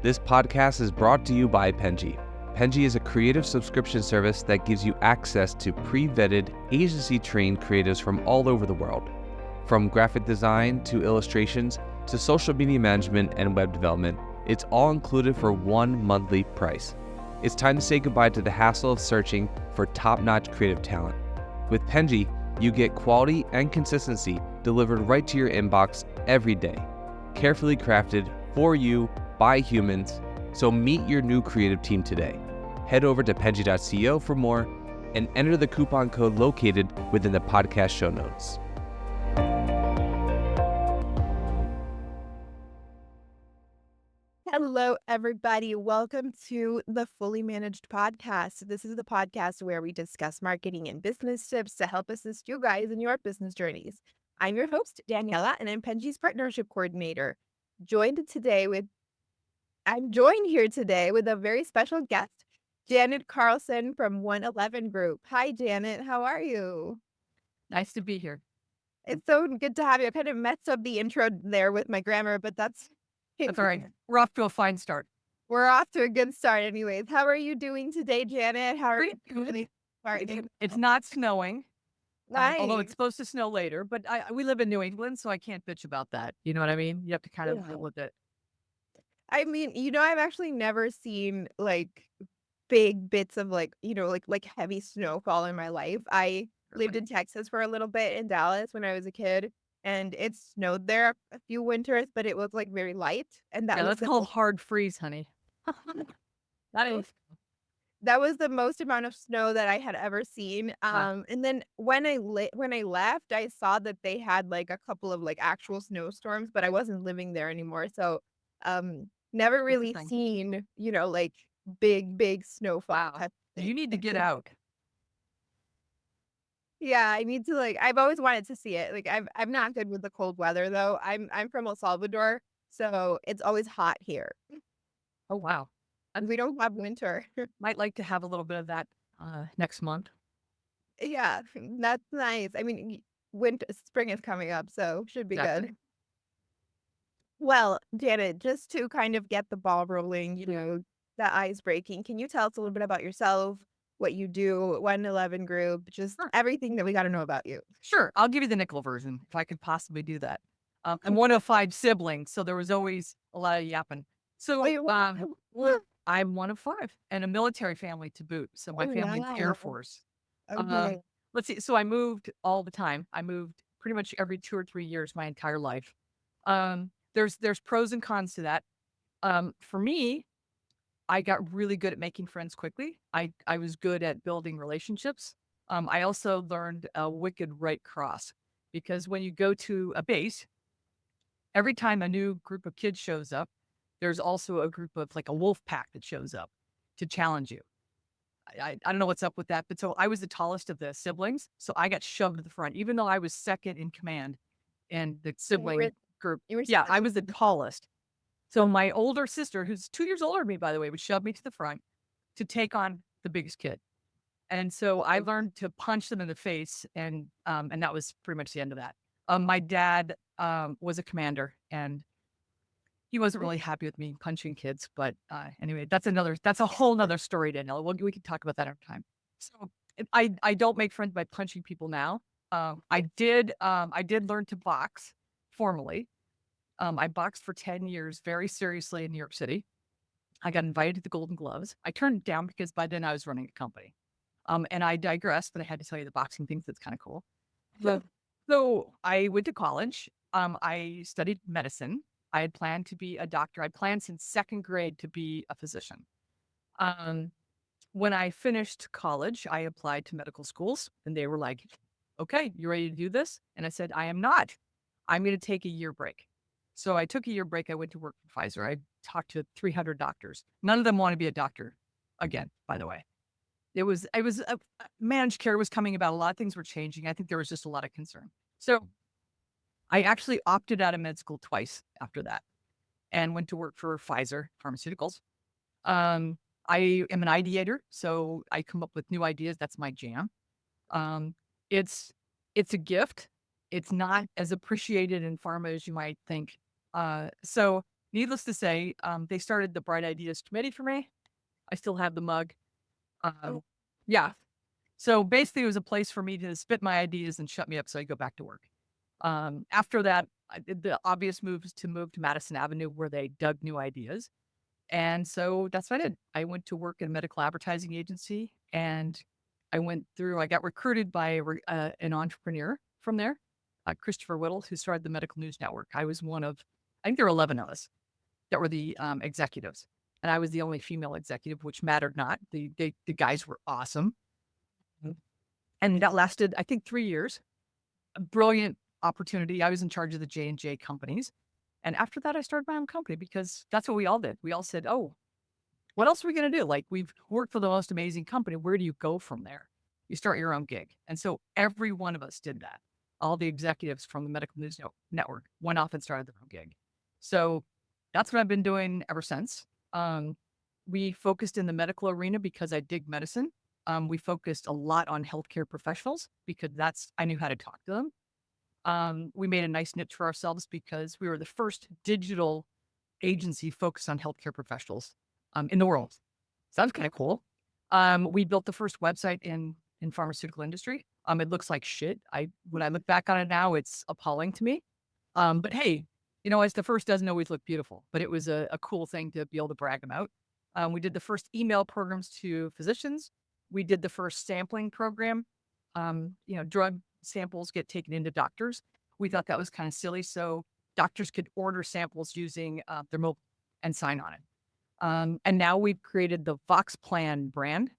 This podcast is brought to you by Penji. Penji is a creative subscription service that gives you access to pre-vetted, agency-trained creatives from all over the world. From graphic design to illustrations to social media management and web development, it's all included for one monthly price. It's time to say goodbye to the hassle of searching for top-notch creative talent. With Penji, you get quality and consistency delivered right to your inbox every day, carefully crafted for you by humans. So meet your new creative team today. Head over to penji.co for more and enter the coupon code located within the podcast show notes. Hello, everybody. Welcome to the Fully Managed Podcast. This is the podcast where we discuss marketing and business tips to help assist you guys in your business journeys. I'm your host, Daniela, and I'm Penji's partnership coordinator. I'm joined here today with a very special guest, Janet Carlson from 111 Group. Hi, Janet. How are you? Nice to be here. It's so good to have you. I kind of messed up the intro there with my grammar, but that's That's all right. We're off to a fine start. We're off to a good start anyways. How are you doing today, Janet? How are you Pretty good. doing? It's not snowing, although Nice. it's supposed to snow later, but we live in New England, so I can't bitch about that. You know what I mean? You have to kind of deal with it. I mean, I've actually never seen like big bits of like heavy snowfall in my life. I lived in Texas for a little bit in Dallas when I was a kid, and it snowed there a few winters, but it was like very light, and Yeah, that's called hard freeze, honey. That was the most amount of snow that I had ever seen. And then when I left, I saw that they had like a couple of like actual snowstorms, but I wasn't living there anymore. So, never really Interesting. seen, like big snowfall. Wow. You need to get out. Yeah, I need to I've always wanted to see it. Like I'm not good with the cold weather though. I'm from El Salvador, so it's always hot here. Oh, wow. And we don't have winter. Might like to have a little bit of that next month. Yeah, that's nice. I mean, spring is coming up, so should be Exactly. good. Well, Janet, just to kind of get the ball rolling, the ice breaking, can you tell us a little bit about yourself, what you do, 111 Group, just Sure. everything that we got to know about you? Sure. I'll give you the nickel version if I could possibly do that. I'm one of 5 siblings, so there was always a lot of yapping. So I'm one of 5 and a military family to boot. So my family's Air Force. Okay. Let's see. So I moved all the time. I moved pretty much every 2 or 3 years my entire life. There's pros and cons to that. For me, I got really good at making friends quickly. I was good at building relationships. I also learned a wicked right cross because when you go to a base, every time a new group of kids shows up, there's also a group of like a wolf pack that shows up to challenge you. I don't know what's up with that, but so I was the tallest of the siblings, so I got shoved to the front, even though I was second in command in the sibling group. Yeah, I was the tallest. So my older sister, who's 2 years older than me, by the way, would shove me to the front to take on the biggest kid. And so I learned to punch them in the face, and that was pretty much the end of that. My dad was a commander, and he wasn't really happy with me punching kids. But anyway, that's a whole nother story, Daniela. We can talk about that another time. So I don't make friends by punching people now. I did learn to box formally. I boxed for 10 years very seriously in New York City. I got invited to the Golden Gloves. I turned it down because by then I was running a company. And I digress, but I had to tell you the boxing things. That's kind of cool. So I went to college. I studied medicine. I had planned to be a doctor. I planned since 2nd grade to be a physician. When I finished college, I applied to medical schools and they were like, okay, you ready to do this? And I said, I am not. I'm going to take a year break. So I took a year break. I went to work for Pfizer. I talked to 300 doctors. None of them want to be a doctor again, by the way. Managed care was coming about. A lot of things were changing. I think there was just a lot of concern. So I actually opted out of med school twice after that and went to work for Pfizer Pharmaceuticals. I am an ideator, so I come up with new ideas. That's my jam. It's a gift. It's not as appreciated in pharma as you might think. So needless to say, they started the Bright Ideas Committee for me. I still have the mug. Oh, Yeah. So basically, it was a place for me to spit my ideas and shut me up so I go back to work. After that, I did the obvious move was to move to Madison Avenue where they dug new ideas. And so that's what I did. I went to work in a medical advertising agency and I got recruited by an entrepreneur from there, Christopher Whittle, who started the Medical News Network. I was one of, I think there were 11 of us that were the executives. And I was the only female executive, which mattered not. The guys were awesome. And that lasted, I think, 3 years. A brilliant opportunity. I was in charge of the J&J companies. And after that, I started my own company because that's what we all did. We all said, oh, what else are we going to do? Like, we've worked for the most amazing company. Where do you go from there? You start your own gig. And so every one of us did that. All the executives from the Medical News Network went off and started their own gig. So that's what I've been doing ever since. We focused in the medical arena because I dig medicine. We focused a lot on healthcare professionals because I knew how to talk to them. We made a nice niche for ourselves because we were the first digital agency focused on healthcare professionals in the world. Sounds kind of cool. We built the first website in pharmaceutical industry. It looks like shit. When I look back on it now, it's appalling to me. But hey, as the first doesn't always look beautiful, but it was a cool thing to be able to brag about. We did the first email programs to physicians. We did the first sampling program. Drug samples get taken into doctors. We thought that was kind of silly. So doctors could order samples using their mobile and sign on it. And now we've created the Vox Plan brand,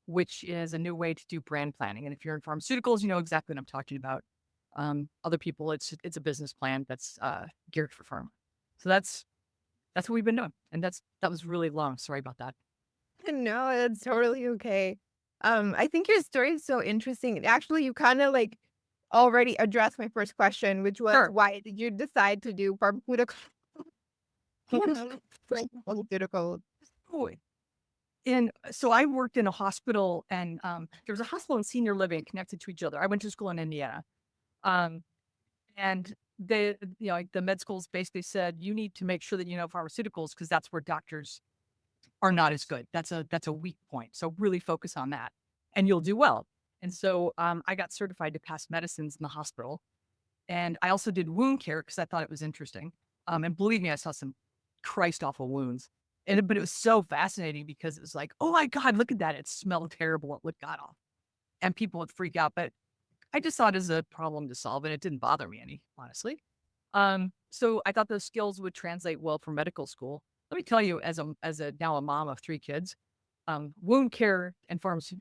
which is a new way to do brand planning. And if you're in pharmaceuticals, you know exactly what I'm talking about. Other people, it's a business plan that's geared for pharma. So that's what we've been doing. And that was really long. Sorry about that. no, it's totally okay. I think your story is so interesting. Actually, you kind of like already addressed my first question, which was Sure. why did you decide to do pharmaceutical? Pharmaceutical. Cool. And so I worked in a hospital and there was a hospital and senior living connected to each other. I went to school in Indiana. Um, and like the med schools basically said, you need to make sure that you know pharmaceuticals because that's where doctors are not as good. That's a weak point. So really focus on that and you'll do well. And so I got certified to pass medicines in the hospital. And I also did wound care because I thought it was interesting. And believe me, I saw some Christ awful wounds. But it was so fascinating because it was like, oh my God, look at that. It smelled terrible. It looked god awful. And people would freak out. But I just saw it as a problem to solve and it didn't bother me any, honestly. So I thought those skills would translate well for medical school. Let me tell you, as a now a mom of 3 kids, wound care and pharmacy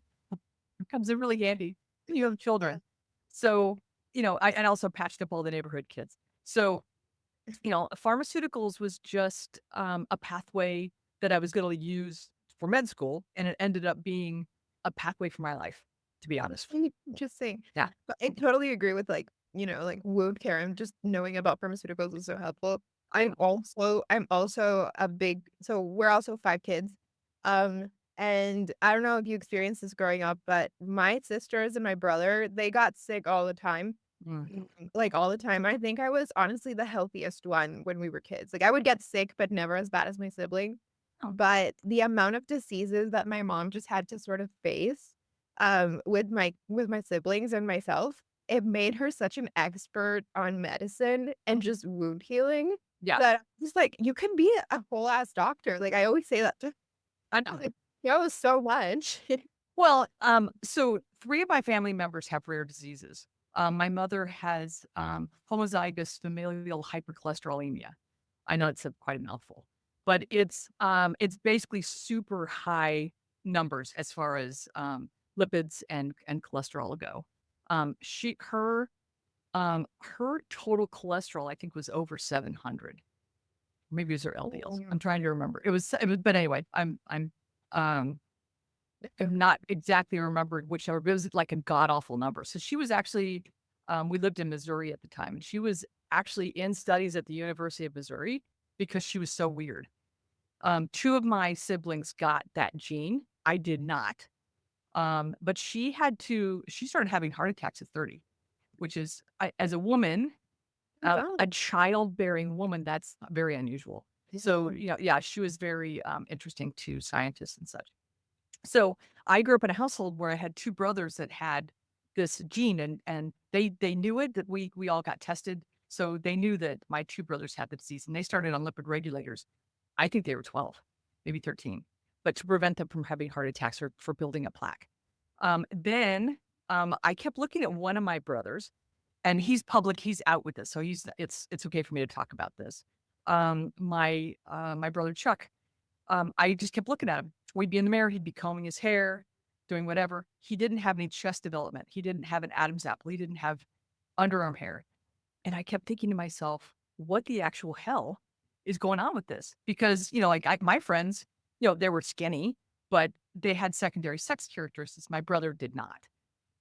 comes in really handy when you have children. So, I also patched up all the neighborhood kids. So, pharmaceuticals was just a pathway that I was going to use for med school, and it ended up being a pathway for my life, to be honest. Interesting. Yeah. But I totally agree with like, like wound care and just knowing about pharmaceuticals is so helpful. I'm also a big so we're also 5 kids. And I don't know if you experienced this growing up, but my sisters and my brother, they got sick all the time. Like all the time. I think I was honestly the healthiest one when we were kids. Like I would get sick, but never as bad as my sibling. Oh. But the amount of diseases that my mom just had to sort of face with my siblings and myself, it made her such an expert on medicine and just wound healing Yeah, that just like you can be a whole ass doctor. Like I always say that to I know. like, so much. Well, so 3 of my family members have rare diseases. My mother has homozygous familial hypercholesterolemia. I know it's quite a mouthful, but it's basically super high numbers as far as lipids and cholesterol go. Her total cholesterol I think was over 700. Maybe it was her LDLs. I'm trying to remember. But anyway, um I'm not exactly remembering which number, but it was like a god awful number. So she was actually, we lived in Missouri at the time, and she was actually in studies at the University of Missouri because she was so weird. 2 of my siblings got that gene. I did not. But she started having heart attacks at 30, which is, as a woman, Wow. a childbearing woman, that's very unusual. So, yeah, she was very interesting to scientists and such. So I grew up in a household where I had two brothers that had this gene, and they knew it, that we all got tested. So they knew that my two brothers had the disease, and they started on lipid regulators. I think they were 12, maybe 13, but to prevent them from having heart attacks or for building a plaque. Then I kept looking at one of my brothers, and he's public, he's out with this. So it's okay for me to talk about this. My brother Chuck, I just kept looking at him. We'd be in the mirror, he'd be combing his hair, doing whatever. He didn't have any chest development. He didn't have an Adam's apple. He didn't have underarm hair. And I kept thinking to myself, what the actual hell is going on with this? Because, like my friends, they were skinny, but they had secondary sex characteristics. My brother did not.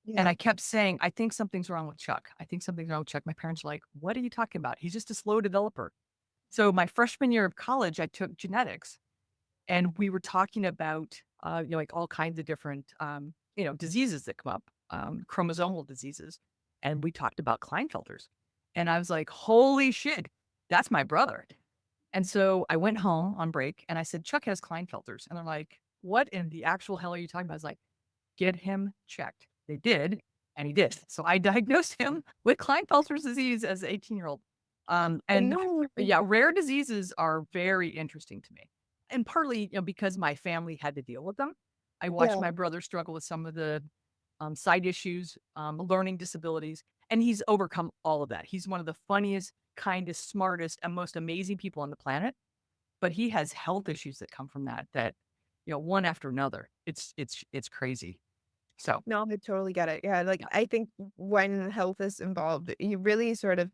And Yeah. I kept saying, I think something's wrong with Chuck. I think something's wrong with Chuck. My parents were like, what are you talking about? He's just a slow developer. So my freshman year of college, I took genetics, and we were talking about, like all kinds of different, diseases that come up, chromosomal diseases. And we talked about Klinefelters. And I was like, holy shit, that's my brother. And so I went home on break and I said, Chuck has Klinefelters. And they're like, what in the actual hell are you talking about? I was like, get him checked. They did, and he did. So I diagnosed him with Klinefelter's disease as an 18-year-old. I And know. yeah, rare diseases are very interesting to me. And partly, because my family had to deal with them. I watched Yeah. my brother struggle with some of the side issues, learning disabilities, and he's overcome all of that. He's one of the funniest, kindest, smartest, and most amazing people on the planet. But he has health issues that come from that, one after another. It's crazy. So No, I totally get it. Yeah, like yeah, I think when health is involved, it really sort of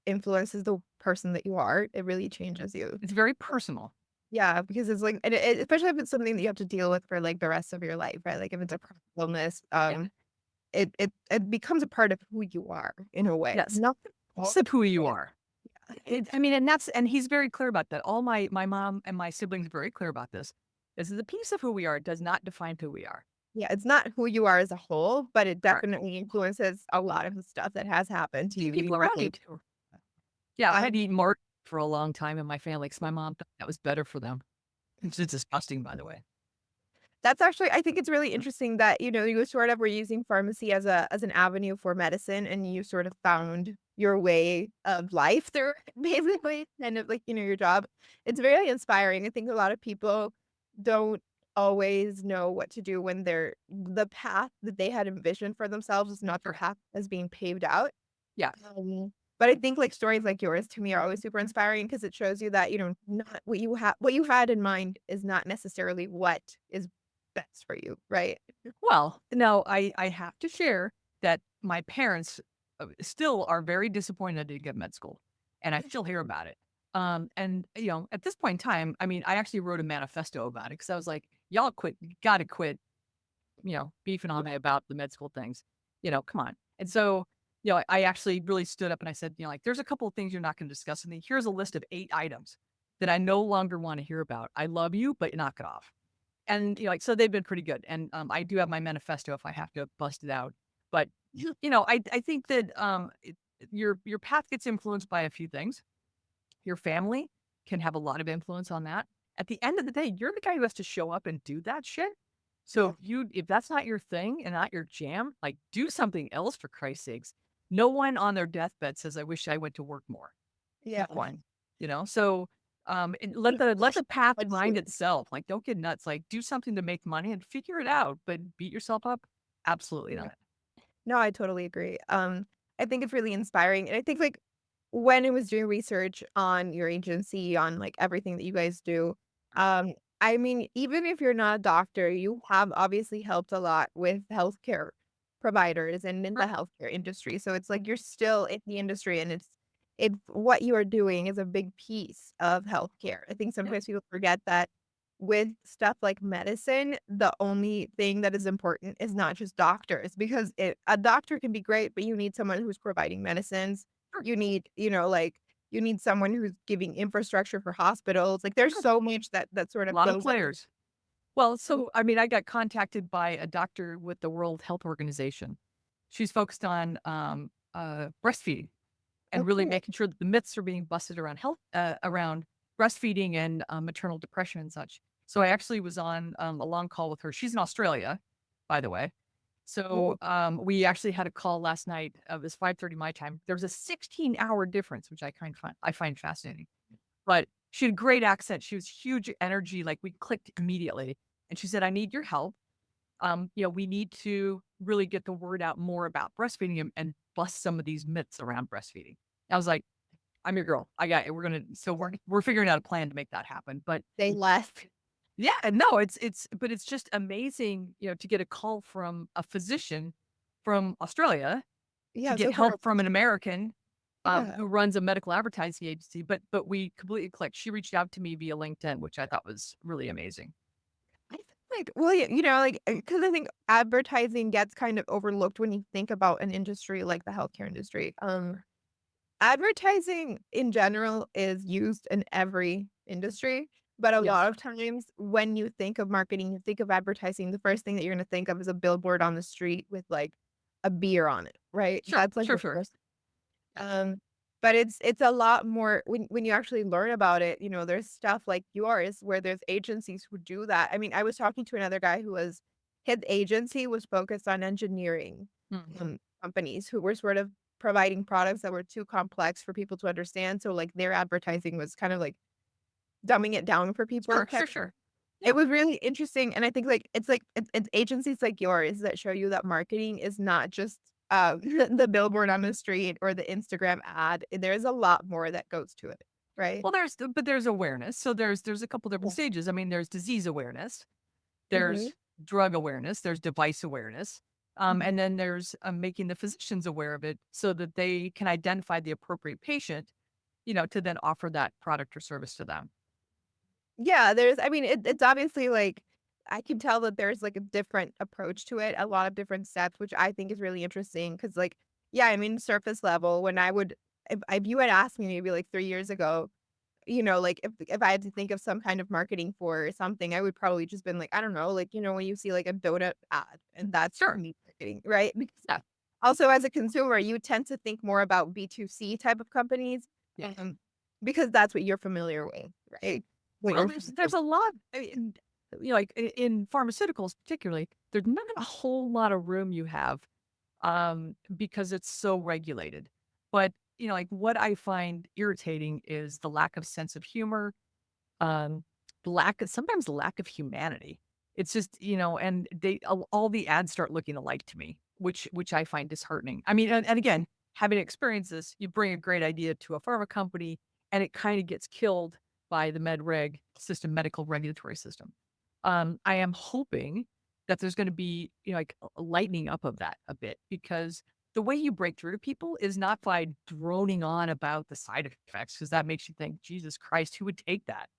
influences the person that you are. It really changes you. it's very personal. Yeah, because it's like, and especially if it's something that you have to deal with for like the rest of your life, right? Like if it's a chronic illness, Yeah. it becomes a part of who you are in a way. Yes. Not Sip who you are. yeah, I mean, and he's very clear about that. All my mom and my siblings are very clear about this. This is a piece of who we are. It does not define who we are. yeah, it's not who you are as a whole, but it Correct. definitely influences a lot of the stuff that has happened to you. People around you too. Yeah, I had to eat more for a long time in my family because my mom thought that was better for them. It's disgusting, by the way. That's actually I think it's really interesting that, you sort of were using pharmacy as an avenue for medicine and you sort of found your way of life through it, basically, kind of like, your job. It's very inspiring. I think a lot of people don't always know what to do when the path that they had envisioned for themselves is not the path that's being paved out. Yeah. But I think like stories like yours to me are always super inspiring because it shows you that, not what you had in mind is not necessarily what is best for you, right? Well, no, I have to share that my parents still are very disappointed I didn't get med school, and I still hear about it. And at this point in time, I mean, I actually wrote a manifesto about it because I was like, y'all quit, you got to quit, beefing on me about the med school things. Come on. And so, I actually really stood up and I said, like, there's a couple of things you're not going to discuss with me. Here's a list of 8 items that I no longer want to hear about. I love you, but knock it off. And, like, so they've been pretty good. And I do have my manifesto if I have to bust it out. But, I think that your path gets influenced by a few things. Your family can have a lot of influence on that. At the end of the day, you're the guy who has to show up and do that shit. So if that's not your thing and not your jam, like do something else for Christ's sakes. No one on their deathbed says, I wish I went to work more. Yeah. No one, so and let the path find itself. Like don't get nuts. Like do something to make money and figure it out, but beat yourself up. Absolutely Yeah. not. No, I totally agree. I think it's really inspiring. And I think like when I was doing research on your agency, on like everything that you guys do, um, I mean, even if you're not a doctor, you have obviously helped a lot with healthcare providers and in the healthcare industry. So it's like you're still in the industry and it's what you are doing is a big piece of healthcare. I think sometimes people forget that with stuff like medicine, the only thing that is important is not just doctors because a doctor can be great, but you need someone who's providing medicines. You need, like you need someone who's giving infrastructure for hospitals. Like there's so much that sort A of lot of goes. players. Well, so I mean, I got contacted by a doctor with the World Health Organization. She's focused on breastfeeding and really Okay. making sure that the myths are being busted around health, around breastfeeding and maternal depression and such. So I actually was on a long call with her. She's in Australia, by the way. So Oh, we actually had a call last night. It was 5:30 my time. There was a 16-hour difference, which I find fascinating. But she had great accent. She was huge energy. Like we clicked immediately. And she said, "I need your help. We need to really get the word out more about breastfeeding and bust some of these myths around breastfeeding." I was like, "I'm your girl. I got it. We're figuring out a plan to make that happen." But they left. yeah, no, but it's just amazing, to get a call from a physician from Australia to Yeah, get so far. help from an American Yeah. who runs a medical advertising agency. But we completely clicked. She reached out to me via LinkedIn, which I thought was really amazing. I feel like, well, yeah, like, because I think advertising gets kind of overlooked when you think about an industry like the healthcare industry. Advertising in general is used in every industry, but a lot Yes, of times when you think of marketing, you think of advertising, the first thing that you're gonna think of is a billboard on the street with, like, a beer on it, right? sure, That's, like, sure, the sure. first. Um, but it's a lot more when you actually learn about it, there's stuff like yours where there's agencies who do that. I mean, I was talking to another guy who was his agency was focused on engineering, Mhm. companies who were sort of providing products that were too complex for people to understand, so, like, their advertising was kind of, like, dumbing it down for people Sure, type. sure, sure. It Yeah. was really interesting, and I think, it's agencies like yours that show you that marketing is not just, the billboard on the street or the Instagram ad. There's a lot more that goes to it, right? Well, there's awareness. So there's a couple different Yeah. stages. I mean, there's disease awareness, Mhm, there's drug awareness, there's device awareness, mhm. and then there's making the physicians aware of it so that they can identify the appropriate patient, to then offer that product or service to them. Yeah, I mean, it's obviously, like, I can tell that there's, like, a different approach to it, a lot of different steps, which I think is really interesting. Because, like, yeah, I mean, surface level, when I would if you had asked me maybe, like, 3 years ago, like, if I had to think of some kind of marketing for something, I would probably just been like, I don't know, like, when you see, like, a donut ad, and that's to Sure. me marketing, right? Because Yeah. also as a consumer, you tend to think more about B2C type of companies, Yeah. um, because that's what you're familiar with, right? What Well, you're there's a lot, like in pharmaceuticals, particularly, there's not a whole lot of room you have because it's so regulated. But, like what I find irritating is the lack of sense of humor, um, sometimes the lack of humanity. It's just, and all the ads start looking alike to me, which I find disheartening. I mean, and again, having experienced this, you bring a great idea to a pharma company and it kind of gets killed by the med reg system, medical regulatory system. I am hoping that there's going to be, like a lightening up of that a bit because the way you break through to people is not by droning on about the side effects, because that makes you think, Jesus Christ, who would take that?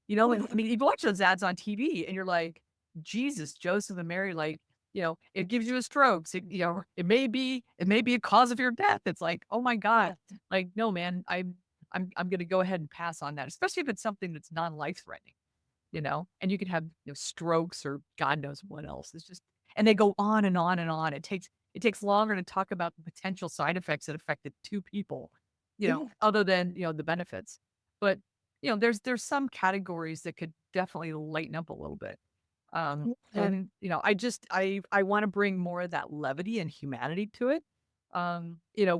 I mean, you watch those ads on TV and you're like, Jesus, Joseph and Mary, like, it gives you a stroke. So, it may be a cause of your death. It's like, oh my God. Like, no, man, I'm gonna go ahead and pass on that, especially if it's something that's non-life threatening, and you could have strokes or God knows what else. It's just, and they go on and on and on. It takes longer to talk about the potential side effects that affected two people, other than the benefits. But there's some categories that could definitely lighten up a little bit. Yeah. And I want to bring more of that levity and humanity to it.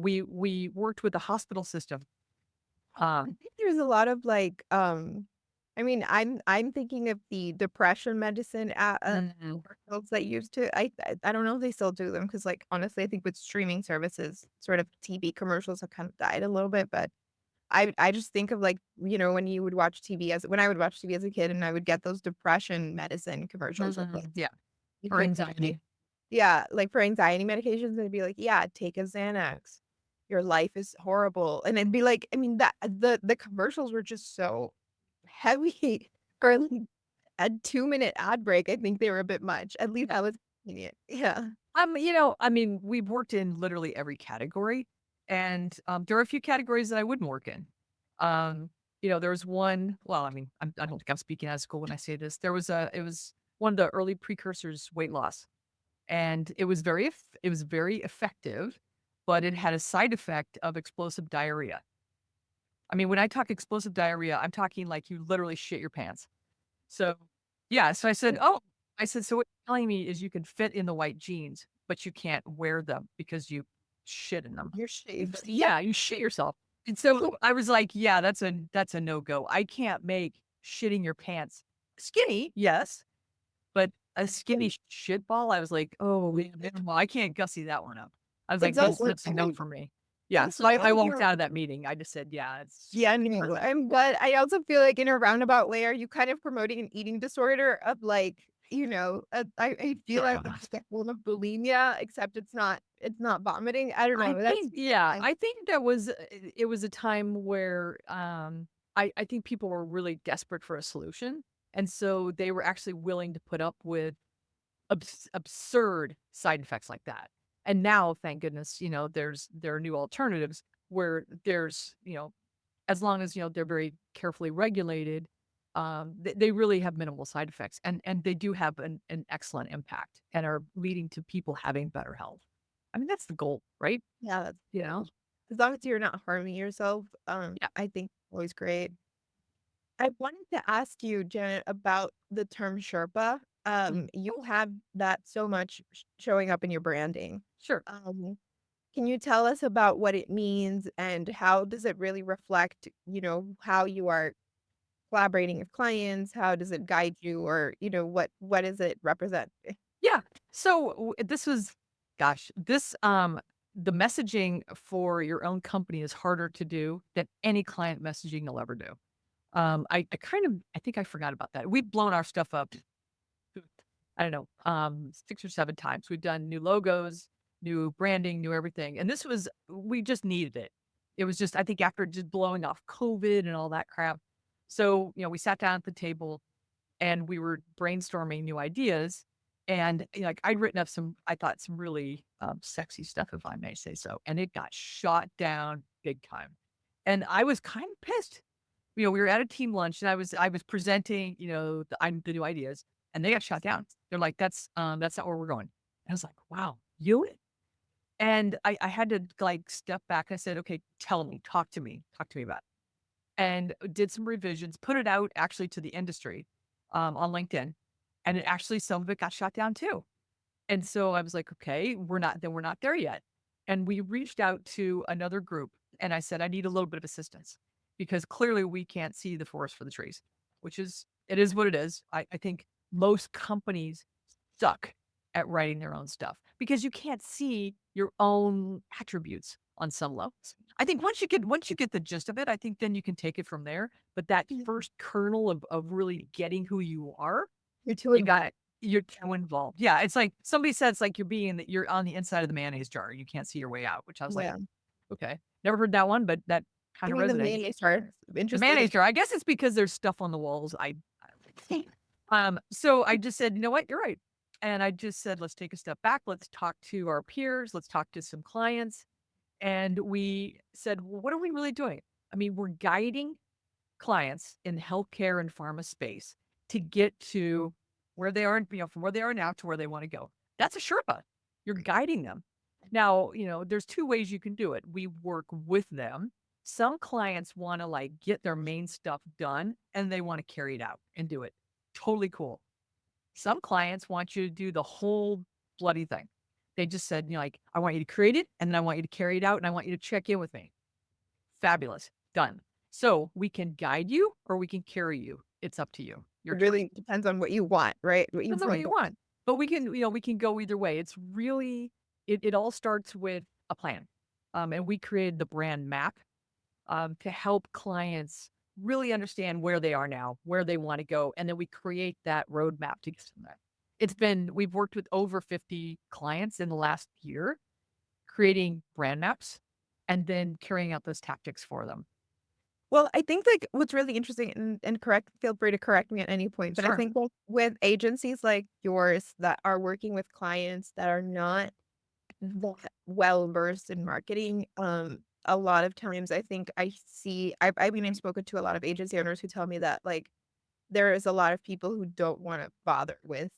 We worked with the hospital system. I think there's a lot of, like, I mean, I'm thinking of the depression medicine Mhm. commercials that used to I don't know if they still do them because, like, honestly, I think with streaming services, sort of TV commercials have kind of died a little bit, but I just think of, like, when you would watch TV as when I would watch TV as a kid and I would get those depression medicine commercials of, like, Yeah, you or could anxiety. yeah, like, for anxiety medications, they'd be like, "Yeah, take a Xanax. Your life is horrible," and it'd be like I mean, that the commercials were just so heavy for, like, a 2-minute ad break. I think they were a bit much. At least that was convenient. Yeah. I mean, we've worked in literally every category, and there are a few categories that I wouldn't work in. There's one. Well, I mean, I don't think I'm speaking out of school when I say this. It was one of the early precursors weight loss, and it was very effective, but it had a side effect of explosive diarrhea. I mean, when I talk explosive diarrhea, I'm talking like you literally shit your pants. So, yeah, so I said, "Oh," I said, "So what you're telling me is you can fit in the white jeans, but you can't wear them because you shit in them." You're shaved. Yeah, you shit yourself. And so I was like, "Yeah, that's a no-go. I can't make shitting your pants skinny, yes, but a skinny shit ball." I was like, "Oh, man, well, I can't gussy that one up." I was like, It's That's a no for me." Yeah, so I walked out of that meeting. I just said, "Yeah, it's Yeah, no, but I also feel like in a roundabout way, are you kind of promoting an eating disorder of like, I feel like it's the form of bulimia, except it's not vomiting. I don't I know. think yeah, I I think that was it was a time where I think people were really desperate for a solution. And so they were actually willing to put up with absurd side effects like that. And now, thank goodness, there are new alternatives where there's, as long as, they're very carefully regulated, they really have minimal side effects and they do have an excellent impact and are leading to people having better health. I mean, that's the goal, right? yeah, that's You know? as long as you're not harming yourself, Yeah. I think always great. I wanted to ask you, Janet, about the term Sherpa. Mhm. You have that so much showing up in your branding. Sure. Um, can you tell us about what it means and how does it really reflect, how you are collaborating with clients? How does it guide you or, what does it represent? Yeah. So this was, gosh, the messaging for your own company is harder to do than any client messaging you'll ever do. I think I forgot about that. We've blown our stuff up, I don't know, 6 or 7 times. We've done new logos, new branding, new everything. And we just needed it. It was just, I think after just blowing off COVID and all that crap. So, we sat down at the table and we were brainstorming new ideas. And like I'd written up I thought some really sexy stuff, if I may say so. And it got shot down big time. And I was kind of pissed. We were at a team lunch and I was presenting, the new ideas and they got shot down. They're like, that's not where we're going. And I was like, wow, you? And I had to like step back. I said, okay, tell me, talk to me about it. And did some revisions, put it out actually to the industry on LinkedIn. And some of it got shot down too. And so I was like, okay, we're not there yet. And we reached out to another group and I said, I need a little bit of assistance because clearly we can't see the forest for the trees, it is what it is. I think most companies suck at writing their own stuff because you can't see your own attributes on some levels. I think once you get the gist of it, I think then you can take it from there. But that Yeah. first kernel of really getting who you are, You're too you got you're too involved. Yeah, it's like somebody said it's like you're on the inside of the mayonnaise jar. You can't see your way out, which I was like, Yeah. okay. Never heard that one, but that I kind of mean, the resonated. mayonnaise part, The interesting. mayonnaise jar. I guess it's because there's stuff on the walls. So I just said, you know what, you're right. And I just said, let's take a step back. Let's talk to our peers. Let's talk to some clients. And we said, well, what are we really doing? I mean, we're guiding clients in the healthcare and pharma space to get to where they are, from where they are now to where they want to go. That's a Sherpa. You're guiding them. Now, there's two ways you can do it. We work with them. Some clients want to like get their main stuff done and they want to carry it out and do it. Totally cool. Some clients want you to do the whole bloody thing. They just said, like, I want you to create it and then I want you to carry it out and I want you to check in with me. Fabulous. Done. So we can guide you or we can carry you. It's up to you. Your It choice. really depends on what you want, right? What you Depends on what bring. you want. But we can go either way. It's really, it all starts with a plan. And we created the brand map to help clients really understand where they are now, where they want to go. And then we create that roadmap to get to that. We've worked with over 50 clients in the last year, creating brand maps and then carrying out those tactics for them. Well, I think like what's really interesting and correct, feel free to correct me at any point, but I Sure. think with agencies like yours that are working with clients that are not that well versed in marketing, a lot of times I think I mean, I've spoken to a lot of agency owners who tell me that like there is a lot of people who don't want to bother with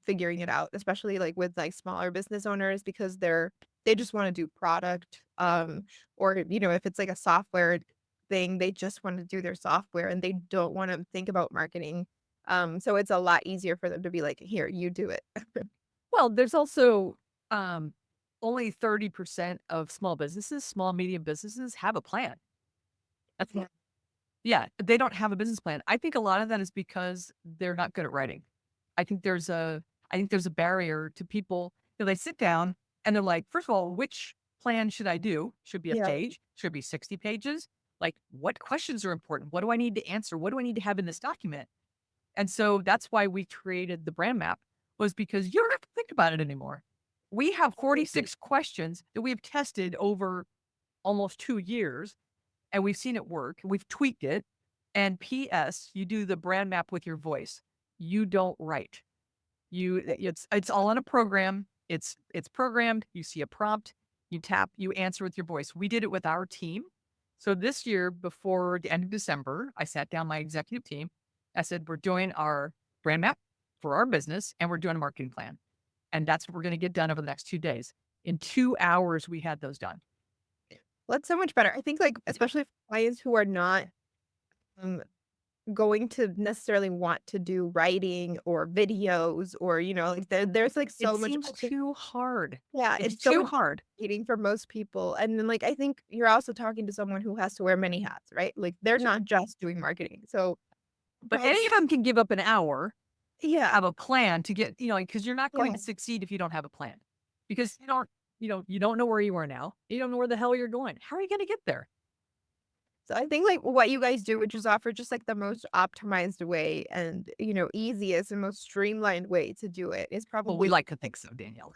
figuring it out, especially like with like smaller business owners because they just want to do product or if it's like a software thing. They just want to do their software and they don't want to think about marketing. So it's a lot easier for them to be like, here, you do it. Well, there's also um, only 30% of small, medium businesses have a plan. That's Yeah. Yeah, they don't have a business plan. I think a lot of that is because they're not good at writing. I think there's a I think there's a barrier to people. They sit down and they're like, first of all, which plan should I do? Should be a Yeah. page? Should it be 60 pages? Like, what questions are important? What do I need to answer? What do I need to have in this document? And so that's why we created the brand map, was because you don't have to think about it anymore. We have 46 questions that we have tested over almost 2 years, and we've seen it work. We've tweaked it. And P.S., you do the brand map with your voice. You don't write. It's all in a program. It's programmed. You see a prompt, you tap, you answer with your voice. We did it with our team. So this year, before the end of December, I sat down my executive team. I said, we're doing our brand map for our business and we're doing a marketing plan. And that's what we're going to get done over the next 2 days. In 2 hours, we had those done. Well, that's so much better. I think, like, especially for clients who are not um, going to necessarily want to do writing or videos or, like there's like It so much seems too hard. yeah, It's it's so too much hard. eating for most people. And then like I think you're also talking to someone who has to wear many hats, right? Like they're not just doing marketing. So But any of them can give up an hour, yeah, have a plan to get, because you're not going yeah. to succeed if you don't have a plan. Because you don't know where you are now. You don't know where the hell you're going. How are you going to get there? So I think like what you guys do, which is offer just like the most optimized way and easiest and most streamlined way to do it is Well, we probably like to think so, Danielle.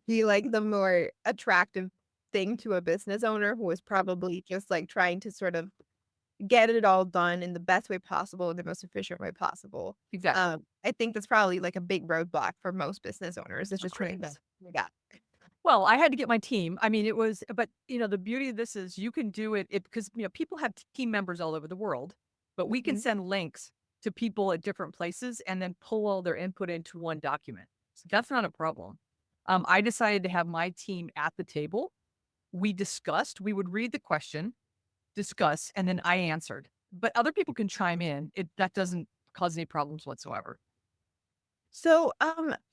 be like the more attractive thing to a business owner who is probably just like trying to sort of get it all done in the best way possible, in the most efficient way possible. Exactly. I think that's probably like a big roadblock for most business owners. It's Of just trying to course. yeah. Well, I had to get my team. I mean, but the beauty of this is you can do it because, people have team members all over the world, but we can Mhm. send links to people at different places and then pull all their input into one document. So that's not a problem. I decided to have my team at the table. We discussed, we would read the question, discuss, and then I answered. But other people can chime in. That doesn't cause any problems whatsoever. So,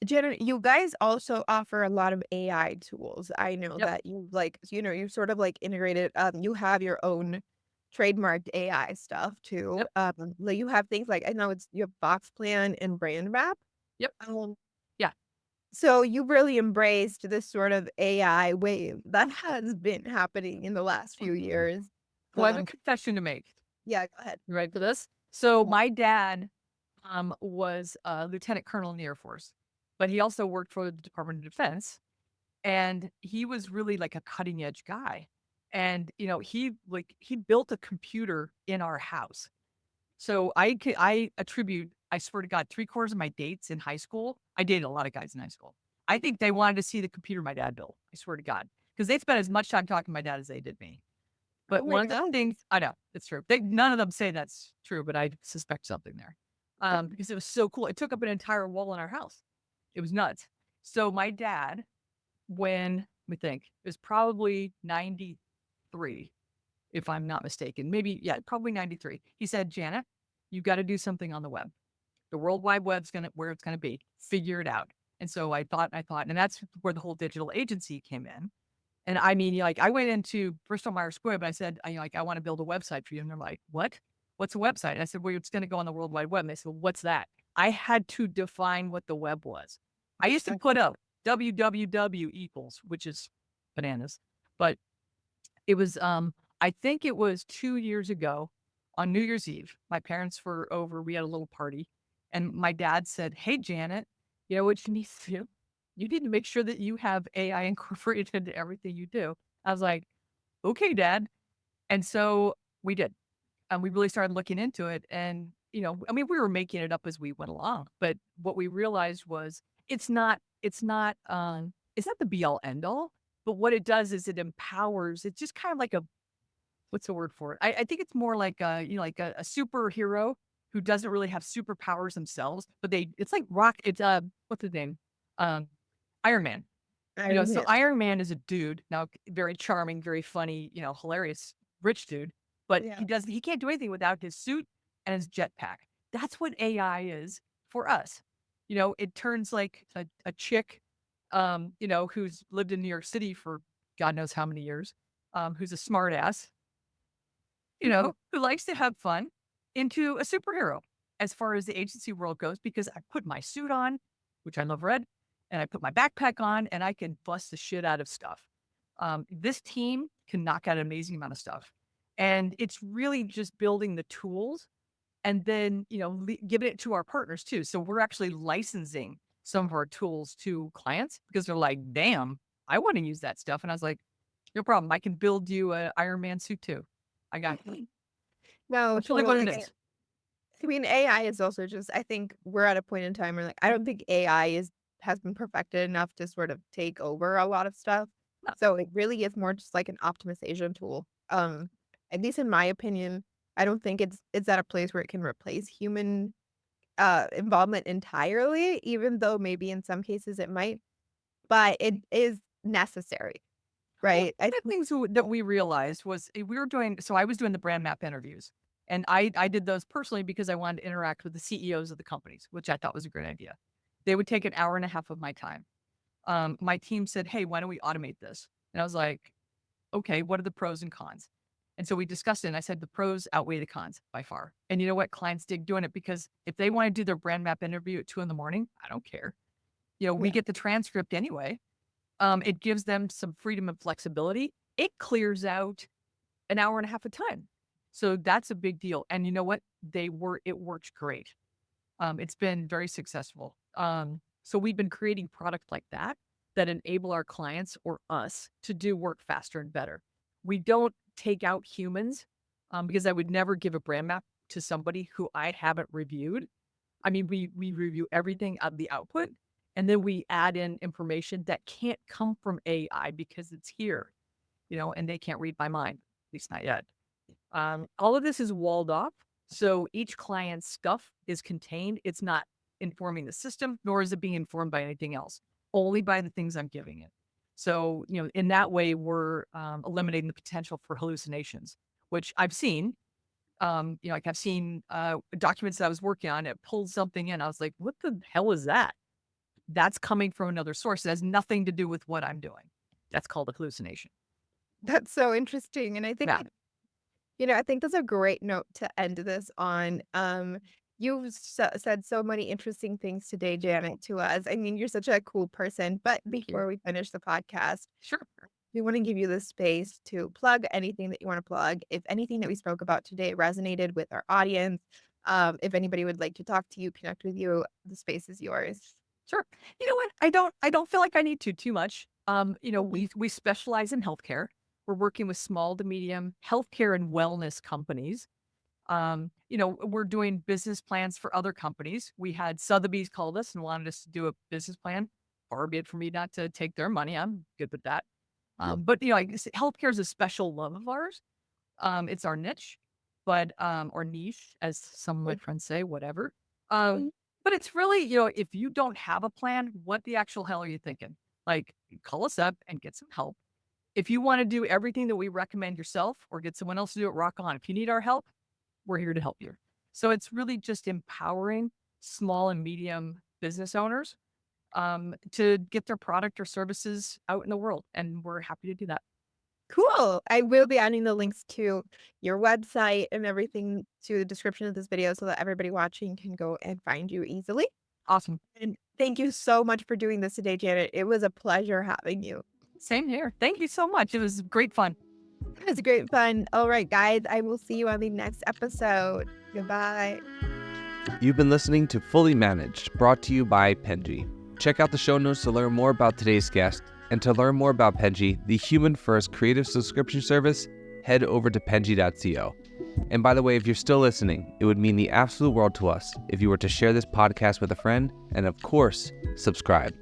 Jenna, you guys also offer a lot of AI tools. I know Yep. that you like, you sort of like integrated, you have your own trademarked AI stuff too. Yep. Like you have things like, I know you have box plan and brand wrap. Yep. Um, Yeah. so you really embraced this sort of AI wave that has been happening in the last few years. Well, I have a Um, confession to make. yeah, go ahead. You ready for this? So my dad was a lieutenant colonel in the Air Force, but he also worked for the Department of Defense, and he was really like a cutting edge guy. And he built a computer in our house. So I attribute, I swear to God, 3/4 of my dates in high school. I dated a lot of guys in high school. I think they wanted to see the computer my dad built. I swear to God, because they spent as much time talking to my dad as they did me. Oh But my one of the God. things I know, it's true. None of them say that's true, but I suspect something there. Because it was so cool. It took up an entire wall in our house. It was nuts. So my dad, when we think, it was probably 93, if I'm not mistaken. Maybe, yeah, probably 93. He said, Janet, you've got to do something on the web. The World Wide Web's where it's gonna be. Figure it out. And so I thought, and that's where the whole digital agency came in. And I mean, like, I went into Bristol Myers Squibb, I said, I want to build a website for you. And they're like, what? What's a website? And I said, well, it's going to go on the World Wide Web. And they said, well, what's that? I had to define what the web was. I used to put up www equals, which is bananas. But it was, I think it was 2 years ago on New Year's Eve. My parents were over. We had a little party. And my dad said, hey, Janet, you know what you need to do? You need to make sure that you have AI incorporated into everything you do. I was like, okay, Dad. And so we did. And we really started looking into it. And, I mean, we were making it up as we went along. But what we realized was it's not the be all end all. But what it does is it empowers. It's just kind of like what's the word for it? I think it's more like a superhero who doesn't really have superpowers themselves, but it's like it's what's his name? Iron Man. So Iron Man is a dude, now very charming, very funny, hilarious, rich dude. but Yeah. he can't do anything without his suit and his jetpack. That's what AI is for us. It turns like a chick, who's lived in New York City for God knows how many years, who's a smart ass, who likes to have fun, into a superhero as far as the agency world goes, because I put my suit on, which I love red, and I put my backpack on, and I can bust the shit out of stuff. This team can knock out an amazing amount of stuff. And it's really just building the tools and then, giving it to our partners too. So we're actually licensing some of our tools to clients because they're like, damn, I want to use that stuff. And I was like, no problem. I can build you an Iron Man suit too. I got you. No, That's really what it totally. is. I mean, AI is also just, I think we're at a point in time where like I don't think AI has been perfected enough to sort of take over a lot of stuff. No. So it really is more just like an optimization tool. At least in my opinion, I don't think it's at a place where it can replace human involvement entirely, even though maybe in some cases it might, but it is necessary, Well, right? one of the things that we realized was I was doing the brand map interviews, and I did those personally because I wanted to interact with the CEOs of the companies, which I thought was a great idea. They would take an hour and a half of my time. My team said, hey, why don't we automate this? And I was like, okay, what are the pros and cons? And so we discussed it, and I said the pros outweigh the cons by far. And you know what? Clients dig doing it because if they want to do their brand map interview at 2 a.m, I don't care. We Yeah. get the transcript anyway. It gives them some freedom and flexibility. It clears out an hour and a half of time. So that's a big deal. And you know what? It works great. It's been very successful. So we've been creating products like that enable our clients or us to do work faster and better. We don't take out humans because I would never give a brand map to somebody who I haven't reviewed. I mean, we review everything of the output, and then we add in information that can't come from AI because it's here, and they can't read my mind, at least not yet. All of this is walled off. So each client's stuff is contained. It's not informing the system, nor is it being informed by anything else, only by the things I'm giving it. So, in that way, we're eliminating the potential for hallucinations, which I've seen. Like I've seen documents that I was working on, it pulled something in. I was like, what the hell is that? That's coming from another source. It has nothing to do with what I'm doing. That's called a hallucination. That's so interesting. And I think Yeah. I think that's a great note to end this on. You've said so many interesting things today, Janet, to us. I mean, you're such a cool person. But before we finish the podcast, Sure. we want to give you the space to plug anything that you want to plug. If anything that we spoke about today resonated with our audience, if anybody would like to talk to you, connect with you, the space is yours. Sure. You know what? I don't feel like I need to too much. We specialize in healthcare. We're working with small to medium healthcare and wellness companies. We're doing business plans for other companies. We had Sotheby's called us and wanted us to do a business plan. Far be it for me not to take their money. I'm good with that. But healthcare is a special love of ours. It's our niche, but or niche, as some of my friends say, whatever. But it's really, if you don't have a plan, what the actual hell are you thinking? Like, call us up and get some help. If you want to do everything that we recommend yourself or get someone else to do it, rock on. If you need our help, we're here to help you. So it's really just empowering small and medium business owners to get their product or services out in the world. And we're happy to do that. Cool. I will be adding the links to your website and everything to the description of this video so that everybody watching can go and find you easily. Awesome. And thank you so much for doing this today, Janet. It was a pleasure having you. Same here. Thank you so much. It was great fun. It was great fun. All right, guys, I will see you on the next episode. Goodbye. You've been listening to Fully Managed, brought to you by Penji. Check out the show notes to learn more about today's guest, and to learn more about Penji, the human-first creative subscription service, head over to penji.co. And by the way, if you're still listening, it would mean the absolute world to us if you were to share this podcast with a friend, and of course, subscribe.